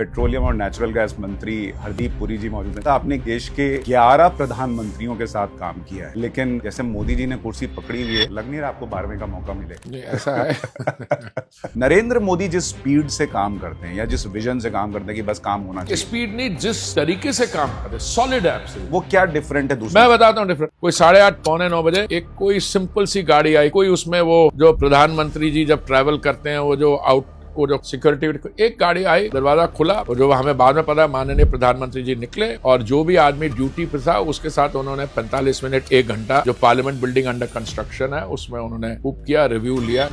Petroleum और natural gas मंत्री हरदीप पुरी जी मौजूद हैं। आपने देश के 11 प्रधानमंत्रियों के साथ काम किया है, लेकिन जैसे मोदी जी ने कुर्सी पकड़ी हुई है, लग नहीं रहा आपको 12वें का मौका मिले। नहीं, ऐसा है। नरेंद्र मोदी जिस स्पीड से काम करते हैं या जिस विजन से काम करते हैं कि बस काम होना चाहिए, स्पीड नहीं, जिस तरीके से काम करते हैं, सॉलिड है आपसे। वो क्या डिफरेंट है दूसरे? मैं बताता हूँ डिफरेंट। कोई 8:30 पौने 9 बजे एक कोई सिंपल सी गाड़ी आई, कोई उसमें वो जो प्रधानमंत्री जी जब ट्रैवल करते हैं वो जो सिक्योरिटी, एक गाड़ी आई, दरवाजा खुला, और जो हमें बाद में पता माननीय प्रधानमंत्री जी निकले और जो भी आदमी ड्यूटी पे था उसके साथ उन्होंने 45 मिनट 1 घंटा जो पार्लियामेंट बिल्डिंग अंडर कंस्ट्रक्शन है उसमें उन्होंने खूब किया, रिव्यू लिया।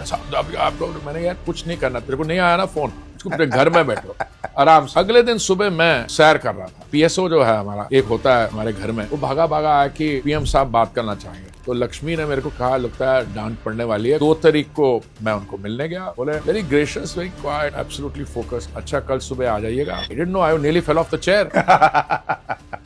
मैंने यार कुछ नहीं करना, तेरे को नहीं आया ना फोन, अपने घर में बैठो आराम से। अगले दिन सुबह मैं सैर कर रहा था, पीएसओ जो है हमारा एक होता है हमारे घर में, वो भागा आया कि पीएम साहब बात करना चाहेंगे। तो लक्ष्मी ने मेरे को कहा, लगता है डांट पड़ने वाली है। 2 तारीख को मैं उनको मिलने गया, बोले very gracious, very quiet, absolutely focus, अच्छा कल सुबह आ जाइएगा। I didn't know, I nearly fell off the chair.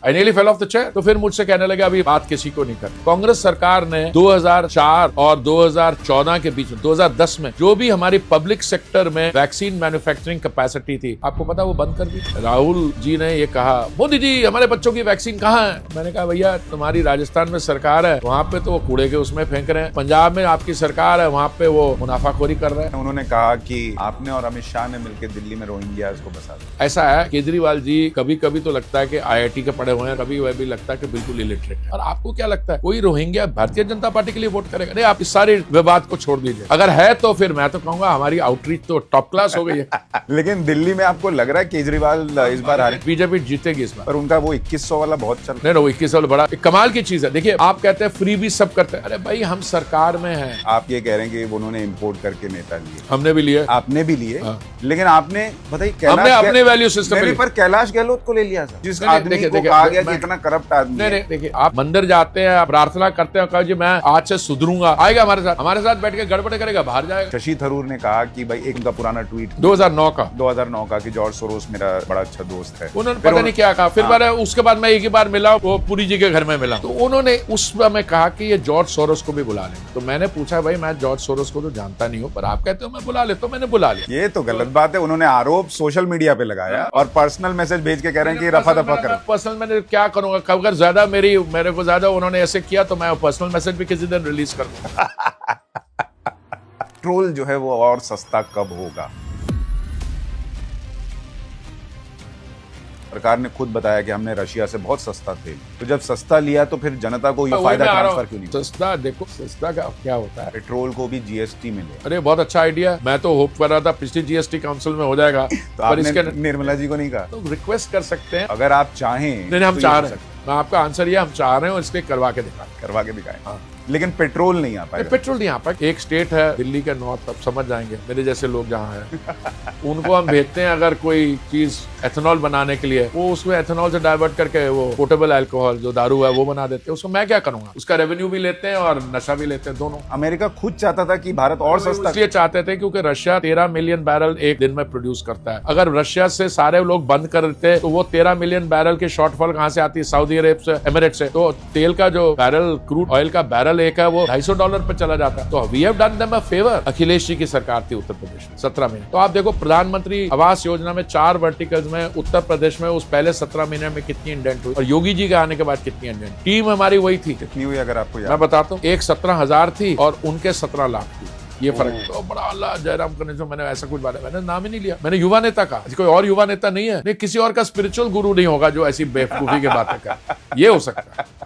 I nearly fell off the chair. तो फिर मुझसे कहने लगे अभी बात किसी को नहीं करनी। कांग्रेस सरकार ने 2004 और 2014 के बीच में 2010 में जो भी हमारी पब्लिक सेक्टर में वैक्सीन मैन्युफैक्चरिंग कैपेसिटी थी, आपको पता वो बंद कर दी। राहुल जी ने ये कहा, मोदी जी हमारे बच्चों की वैक्सीन कहाँ है? मैंने कहा भैया तुम्हारी राजस्थान में सरकार है, वहाँ पे तो वो कूड़े के उसमें फेंक रहे हैं। पंजाब में आपकी सरकार है, वहाँ पे वो मुनाफाखोरी कर रहे हैं। उन्होंने कहा कि आपने और अमित शाह ने मिलकर दिल्ली में रोहिंग्यास को बसा दिया। ऐसा है, केजरीवाल जी कभी कभी तो लगता है कि IIT के पढ़े हुए हैं, कभी वह भी लगता है कि बिल्कुल इलिटरेट है। और आपको क्या लगता है कोई रोहिंग्या भारतीय जनता पार्टी के लिए वोट करेगा? नहीं, आप इस सारे विवाद को छोड़ दीजिए। अगर है तो फिर मैं तो कहूंगा हमारी आउटरीच तो टॉप क्लास हो गई है। लेकिन दिल्ली में आपको लग रहा है केजरीवाल इस बार हारे? बीजेपी जीतेगी इस बार, पर उनका वो 2100 वाला बहुत चल रहा है। नहीं, 21 वाला बड़ा कमाल की चीज है। देखिए, आप कहते हैं फ्री भी सब करते हैं, अरे भाई हम सरकार में हैं। आप ये कह रहे हैं कि उन्होंने इंपोर्ट करके नेता लिए, हमने भी लिए, आपने भी लिए, लेकिन आपने बताइए हमने अपने वैल्यू सिस्टम पर कैलाश गहलोत को ले लिया था, जिस आदमी को कहा गया कि इतना करप्ट आदमी है। नहीं, देखिए, आप मंदिर जाते हैं, आप प्रार्थना करते हैं, कहा जी मैं आज से सुधरूंगा, आएगा हमारे साथ बैठ के गड़बड़ करेगा, बाहर जाएगा। शशि थरूर ने कहा कि भाई एक उनका पुराना ट्वीट 2009 का कि जॉर्ज सोरोस मेरा बड़ा अच्छा दोस्त है। उन्होंने पता नहीं क्या कहा। फिर बार उसके बाद मैं एक ही बार मिला, वो पुरी जी के घर में मिला, तो उन्होंने उस समय कहा कि ये जॉर्ज सोरोस को भी बुला लें। तो मैंने पूछा भाई मैं जॉर्ज सोरोस को तो जानता नहीं हूँ, पर आप कहते हो मैं बुला ले, तो मैंने बुला लिया। ये तो गलत बात है। उन्होंने आरोप सोशल मीडिया पे लगाया और पर्सनल मैसेज भेज के कह रहे हैं कि रफा दफा करो। पर्सनल मैंने क्या करूंगा, अगर ज्यादा मेरे को ज्यादा उन्होंने ऐसे किया तो मैं पर्सनल मैसेज भी किसी दिन रिलीज कर दूंगा। पेट्रोल जो है वो और सस्ता कब होगा? सरकार ने खुद बताया कि हमने रशिया से बहुत सस्ता तेल, तो जब सस्ता लिया तो फिर जनता को ये फायदा ट्रांसफर क्यों नहीं? सस्ता, देखो सस्ता का क्या होता है, पेट्रोल को भी जीएसटी मिले। अरे बहुत अच्छा आइडिया, मैं तो होप कर रहा था पिछली जीएसटी काउंसिल में हो जाएगा। तो आपने निर्मला जी को नहीं कहा? तो रिक्वेस्ट कर सकते हैं अगर आप चाहें। नहीं, हम चाह रहे हैं। मैं आपका आंसर ये, हम चाह रहे हैं और इसके करवा के दिखाएं। हाँ। लेकिन पेट्रोल नहीं आ पाएगा। पेट्रोल नहीं आ पाएगा। एक स्टेट है दिल्ली के नॉर्थ, अब समझ जाएंगे मेरे जैसे लोग जहाँ हैं उनको हम भेजते हैं अगर कोई चीज एथेनॉल बनाने के लिए, वो उसमें एथेनॉल से डाइवर्ट करके वो पोर्टेबल अल्कोहल जो दारू है वो बना देते हैं। उसको मैं क्या करूंगा, उसका रेवेन्यू भी लेते हैं और नशा भी लेते हैं, दोनों। अमेरिका खुद चाहता था कि भारत और सस्ता, इसलिए चाहते थे क्योंकि रशिया 13 मिलियन बैरल एक दिन में प्रोड्यूस करता है। अगर रशिया से सारे लोग बंद कर देते तो वो 13 मिलियन बैरल की शॉर्टफॉल कहाँ से आती है? सऊदी अरब से, एमिरेट से। तो तेल का जो बैरल, क्रूड ऑयल का बैरल एक है, वो $250 पे चला जाता है। तो we have done them a favour. Akhilesh ji की सरकार थी उत्तर प्रदेश में 17 महीने। तो आप देखो प्रधानमंत्री आवास योजना में 4 वर्टिकल्स में उत्तर प्रदेश में उस पहले 17 महीने में कितनी इंडेंट हुई, और योगी जी के आने के बाद कितनी इंडेंट। टीम हमारी वही थी। कितनी हुई अगर आपको याद? मैं बताता हूँ, एक 17,000 थी और उनके 17 लाख थी। ये फर्क तो बड़ा। अल्लाह जयराम करने से मैंने ऐसा कुछ बात है, मैंने नाम ही नहीं लिया। मैंने युवा नेता कहा, कोई और युवा नेता नहीं है, नहीं किसी और का स्पिरिचुअल गुरु नहीं होगा जो ऐसी बेवकूफी की बातें कर। ये हो सकता है।